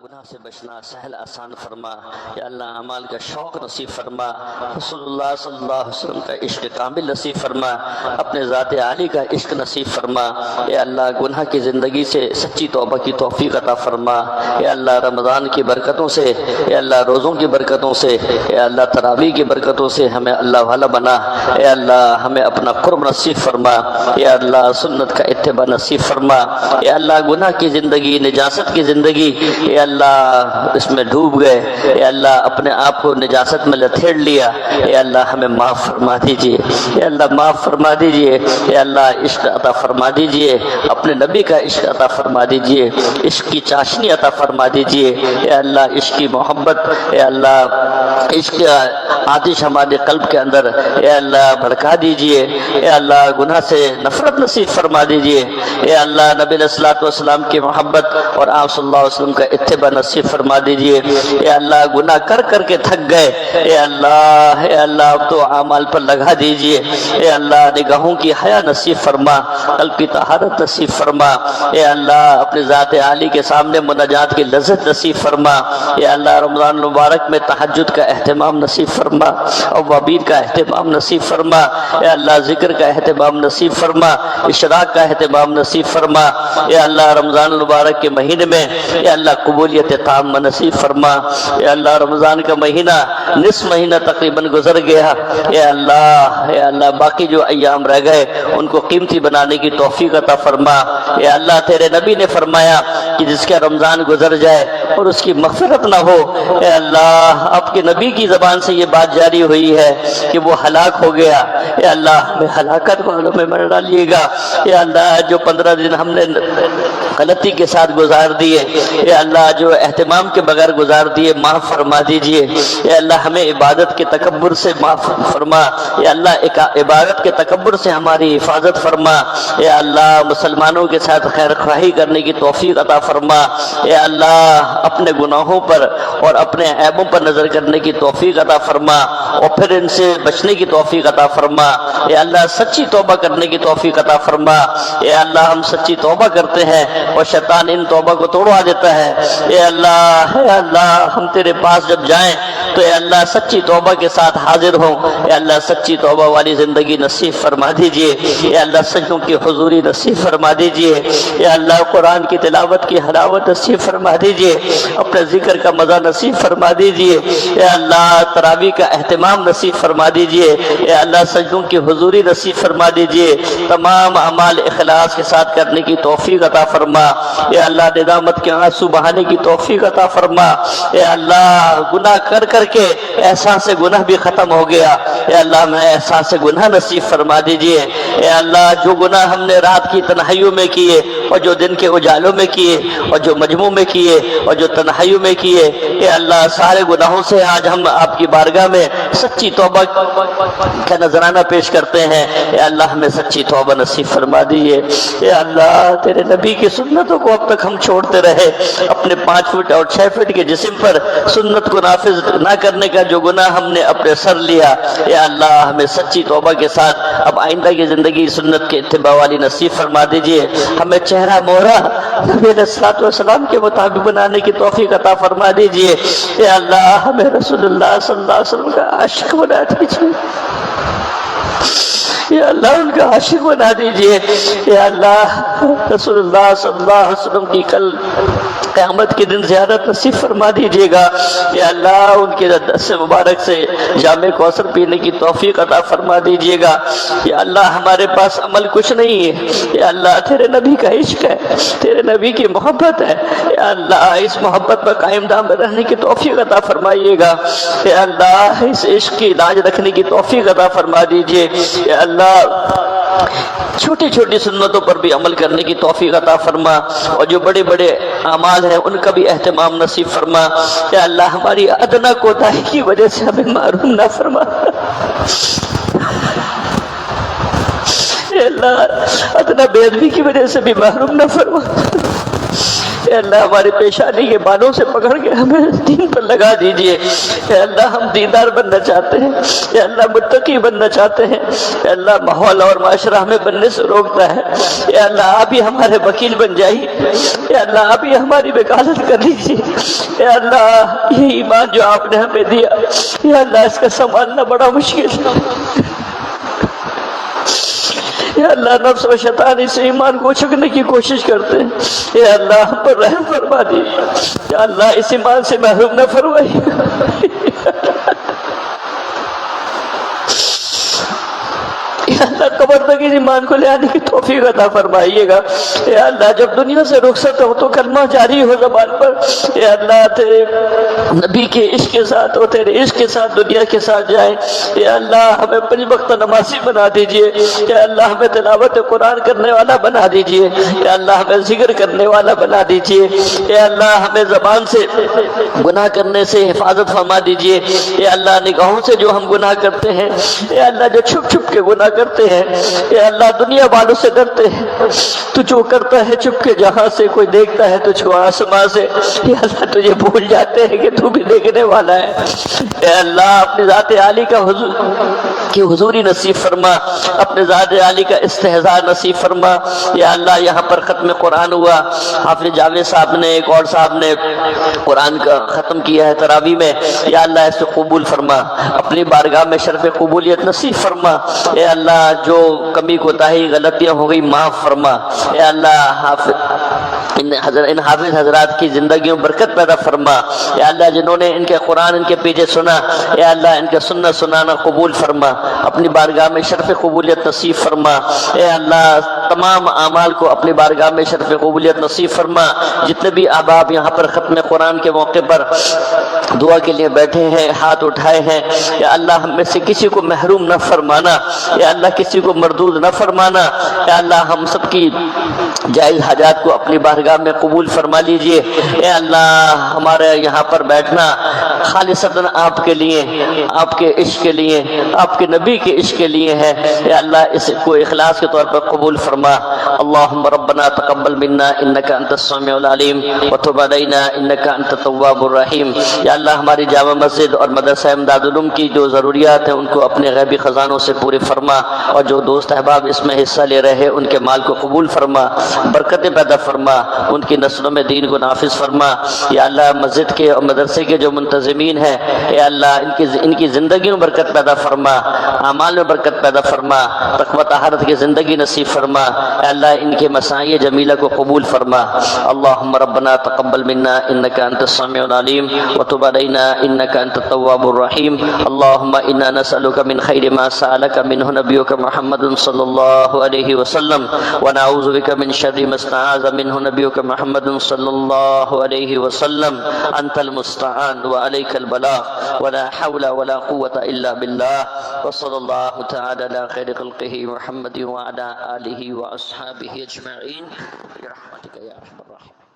گناہ سے بچنا سہل آسان فرما، یا اللہ اعمال کا شوق نصیب فرما، رسول اللہ صلی اللہ علیہ وسلم کا عشق کامل نصیب فرما، اپنے ذات عالی کا عشق نصیب فرما، یا اللہ گناہ کی زندگی سے سچی توبہ کی توفیق عطا فرما، یا اللہ رمضان کی برکتوں سے، یا اللہ روزوں کی برکتوں سے، یا اللہ تراویح کی برکتوں سے ہمیں اللہ والا بنا، یا اللہ ہمیں اپنا قرب نصیب فرما، یا اللہ سنت کا اتباع نصیب فرما، یا اللہ گناہ کی زندگی، نجاست کی زندگی، یا اللہ اس میں ڈوب گئے، یا اللہ اپنے آپ کو نجاست میں لتھیڑ لیا، یا اللہ ہمیں معاف فرما دیجئے، یا اللہ معاف فرما دیجئے، یا اللہ عشق عطا فرما دیجئے، اپنے نبی کا عشق عطا فرما دیجئے، عشق کی چاشنی عطا فرما دیجئے، یا اللہ عشق کی محبت، یا اللہ عشق آتش ہمارے قلب کے اندر یا اللہ بھڑکا دیجئے، یا اللہ گناہ سے نفرت نصیب فرما دیجئے، یا اللہ نبی علیہ الصلوۃ والسلام کی محبت اور آپ صلی اللہ علیہ وسلم کا اتباع نصیب فرما دیجئے، یا اللہ گناہ کر کر کے تھک گئے، یا اللہ اب تو اعمال پر لگا دیجئے، یا اللہ نگاہوں کی حیا نصیب فرما، قلب کی طہارت نصیب فرما، یا اللہ اپنے ذات عالی کے سامنے مناجات کی لذت نصیب فرما، یا اللہ رمضان المبارک میں تہجد کا اہتمام نصیب فرما، اوابین کا اہتمام نصیب فرما، یا اللہ ذکر کا اہتمام نصیب فرما، اشراق کا اہتمام نصیب فرما، یا اللہ رمضان المبارک کے مہینے میں یا اللہ قبولیت تام نصیب فرما، یا اللہ رمضان کا مہینہ نصف مہینہ تقریباً گزر گیا، یا اللہ باقی جو ایام رہ گئے ان کو قیمتی بنانے کی توفیق عطا فرما، یا اللہ تیرے نبی نے فرمایا کہ جس کا رمضان گزر جائے اور اس کی مغفرت نہ ہو، اے اللہ آپ کے نبی کی زبان سے یہ بات جاری ہوئی ہے کہ وہ ہلاک ہو گیا، اے اللہ ہمیں ہلاکت والوں میں مر ڈالیے گا، اے اللہ جو 15 دن ہم نے غلطی کے ساتھ گزار دیے، اے اللہ جو اہتمام کے بغیر گزار دیے معاف فرما دیجئے، اے اللہ ہمیں عبادت کے تکبر سے معاف فرما، اے اللہ عبادت کے تکبر سے ہماری حفاظت فرما، اے اللہ مسلمانوں کے ساتھ خیر خواہی کرنے کی توفیق عطا فرما، اے اللہ اپنے گناہوں پر اور اپنے عیبوں پر نظر کرنے کی توفیق عطا فرما اور پھر ان سے بچنے کی توفیق عطا فرما، اے اللہ سچی توبہ کرنے کی توفیق عطا فرما، اے اللہ ہم سچی توبہ کرتے ہیں اور شیطان ان توبہ کو توڑوا دیتا ہے، اے اللہ ہم تیرے پاس جب جائیں تو اے اللہ سچی توبہ کے ساتھ حاضر ہوں، اے اللہ سچی توبہ والی زندگی نصیب فرما دیجئے، اے اللہ سجدوں کی حضوری نصیب فرما دیجئے، اے اللہ قرآن کی تلاوت کی حلاوت نصیب فرما دیجئے، اپنے ذکر کا مزہ نصیب فرما دیجئے، اے اللہ تراویح کا اہتمام نصیب فرما دیجئے، اے اللہ سجدوں کی حضوری نصیب فرما دیجئے، تمام اعمال اخلاص کے ساتھ کرنے کی توفیق عطا فرما، اے اللہ ندامت کے آنسو بہانے کی توفیق عطا فرما، اے اللہ گناہ کر کر کے احساس گناہ بھی ختم ہو گیا، اے اللہ میں احساس گناہ نصیب فرما دیجئے، اے اللہ جو گناہ ہم نے رات کی تنہائیوں میں کیے اور جو دن کے اجالوں میں کیے اور جو مجموع میں کیے اور جو تنہائیوں میں کیے، اے اللہ سارے گناہوں سے آج ہم آپ کی بارگاہ میں سچی توبہ کا نذرانہ پیش کرتے ہیں، اے اللہ ہمیں سچی توبہ نصیب فرما دیجئے، اے اللہ تیرے نبی کی سنتوں کو اب تک ہم چھوڑتے رہے، اپنے 5 فٹ اور 6 فٹ کے جسم پر سنت کو نافذ نہ کرنے کا جو گناہ ہم نے اپنے سر لیا، اے اللہ ہمیں سچی توبہ کے ساتھ اب آئندہ کی زندگی سنت کے اتباع والی نصیب فرما دیجئے، ہمیں چہرہ مہرہ نبی علیہ الصلوۃ والسلام کے مطابق بنانے کی توفیق عطا فرما دیجئے، اے اللہ ہمیں رسول اللہ صلی اللہ علیہ وسلم کا عاشق بنا دیجئے، یا اللہ ان کا عاشق بنا دیجئے، یا اللہ رسول اللہ صلی اللہ علیہ وسلم کی کل قیامت کے دن زیارت نصیب فرما دیجئے گا، یا اللہ ان کے دست مبارک سے جام کوثر پینے کی توفیق عطا فرما دیجئے گا، یا اللہ ہمارے پاس عمل کچھ نہیں ہے، یا اللہ تیرے نبی کا عشق ہے، تیرے نبی کی محبت ہے، یا اللہ اس محبت پر قائم دام رہنے کی توفیق عطا فرمائیے گا، یا اللہ اس عشق کی لاج رکھنے کی توفیق عطا فرما دیجئے، یا اللہ چھوٹی چھوٹی سنتوں پر بھی عمل کرنے کی توفیق عطا فرما اور جو بڑے بڑے اعمال ہیں ان کا بھی اہتمام نصیب فرما، یا اللہ ہماری ادنا کوتاہی کی وجہ سے ہمیں محروم نہ فرما، اے اللہ ادنا بے ادبی کی وجہ سے بھی محروم نہ فرما، اے اللہ ہماری پیشانی کے بالوں سے پکڑ کے ہمیں دین پر لگا دیجئے۔ اے اللہ ہم دیندار بننا چاہتے ہیں، اے اللہ متقی بننا چاہتے ہیں، اے اللہ ماحول اور معاشرہ ہمیں بننے سے روکتا ہے، اے اللہ آپ ہی ہمارے وکیل بن جائیے، اے اللہ آپ ہی ہماری وکالت کر لیجیے۔ اے اللہ یہ ایمان جو آپ نے ہمیں دیا، اے اللہ اس کا سنبھالنا بڑا مشکل ہے۔ یا اللہ نفس و شیطان اس ایمان کو چھکنے کی کوشش کرتے ہیں، اے اللہ ہم پر رحم فرما دیجیے، یا اللہ اس ایمان سے محروم نہ فرمائیے۔ یا اللہ قبر تک اس ایمان کو لے آنے کی توفیق عطا فرمائیے گا۔ اے اللہ جب دنیا سے رخصت ہو تو کلمہ جاری ہو زبان پر، اے اللہ تیرے نبی کے عشق کے ساتھ اور تیرے عشق کے ساتھ دنیا کے ساتھ جائیں۔ اے اللہ ہمیں 5 وقت نمازی بنا دیجئے، اے اللہ ہمیں تلاوت قرآن کرنے والا بنا دیجئے، اے اللہ ہمیں ذکر کرنے والا بنا دیجئے، اے اللہ ہمیں زبان سے گناہ کرنے سے حفاظت فرما دیجئے، اے اللہ نگاہوں سے جو ہم گناہ کرتے ہیں، اے اللہ جو چھپ چھپ کے گناہ کرتے ہیں، اے اللہ دنیا والوں سے ڈرتے ہیں، تو جو کرتا ہے چھپ کے جہاں سے کوئی دیکھتا ہے تجھ کو آسمان سے، اے اللہ تجھے بھول جاتے ہیں کہ تو بھی دیکھنے والا ہے۔ اے اللہ اپنے ذات عالی کا حضوری نصیب فرما، اپنے ذات عالی کا استحضار نصیب فرما۔ یا اللہ یہاں پر ختم قرآن ہوا، حافظ جاوید صاحب نے ایک اور صاحب نے قرآن کا ختم کیا ہے تراویح میں، یا اللہ اسے قبول فرما، اپنی بارگاہ میں شرف قبولیت نصیب فرما۔ اے اللہ جو کمی کوتاہی غلطیاں ہو گئی معاف فرما۔ اے اللہ ان حافظ حضرات کی زندگیوں برکت پیدا فرما۔ اے اللہ جنہوں نے ان کے قرآن ان کے پیچھے سنا، اے اللہ ان کے سننا سنانا قبول فرما، اپنی بارگاہ میں شرف قبولیت نصیب فرما۔ اے اللہ تمام اعمال کو اپنی بارگاہ میں شرف قبولیت نصیب فرما۔ جتنے بھی احباب یہاں پر ختم قرآن کے موقع پر دعا کے لیے بیٹھے ہیں، ہاتھ اٹھائے ہیں، یا اللہ ہم میں سے کسی کو محروم نہ فرمانا، یا اللہ کسی کو مردود نہ فرمانا، یا اللہ ہم سب کی جائز حاجات کو اپنی بارگاہ میں قبول فرما لیجئے۔ اے اللہ ہمارے یہاں پر بیٹھنا خالصتاً آپ کے لیے، آپ کے عشق کے لیے، آپ کے نبی کے عشق کے لیے ہے۔ اے اللہ اس کو اخلاص کے طور پر قبول فرما۔ اللہم ربنا تقبل منا انکا انت السمیع العلیم وتب علینا انکا انت التواب الرحیم۔ یا اللہ ہماری جامع مسجد اور مدرسہ امداد العلوم کی جو ضروریات ہیں ان کو اپنے غیبی خزانوں سے پورے فرما، اور جو دوست احباب اس میں حصہ لے رہے ہیں ان کے مال کو قبول فرما، برکتیں پیدا فرما، ان کی نسلوں میں دین کو نافذ فرما۔ یا اللہ مسجد کے اور مدرسے کے جو منتظمین ہیں، اے اللہ ان کی زندگی میں برکت پیدا فرما، اعمال میں برکت پیدا فرما، تقوی طہارت کی زندگی نصیب فرما۔ اے اللہ ان کے مساعی جمیلہ کو قبول فرما۔ اللہم ربنا تقبل منا انکا انت السمیع العلیم وتب علینا انکا انت التواب الرحیم۔ اللہم انا نسألک من خیر ما سألک منہ نبیک محمد صلی اللہ علیہ وسلم ونعوذ بک من شر ما استعاذ منہ نبیک محمد صلی اللہ علیہ وسلم۔ انت المستعان وعلیک البلاغ ولا حول ولا قوة الا باللہ وصلی اللہ تعالی علی خیر خلقہ محمد وعلی آلہ واصحابہ اجمعین برحمتک یا ارحم الراحمین۔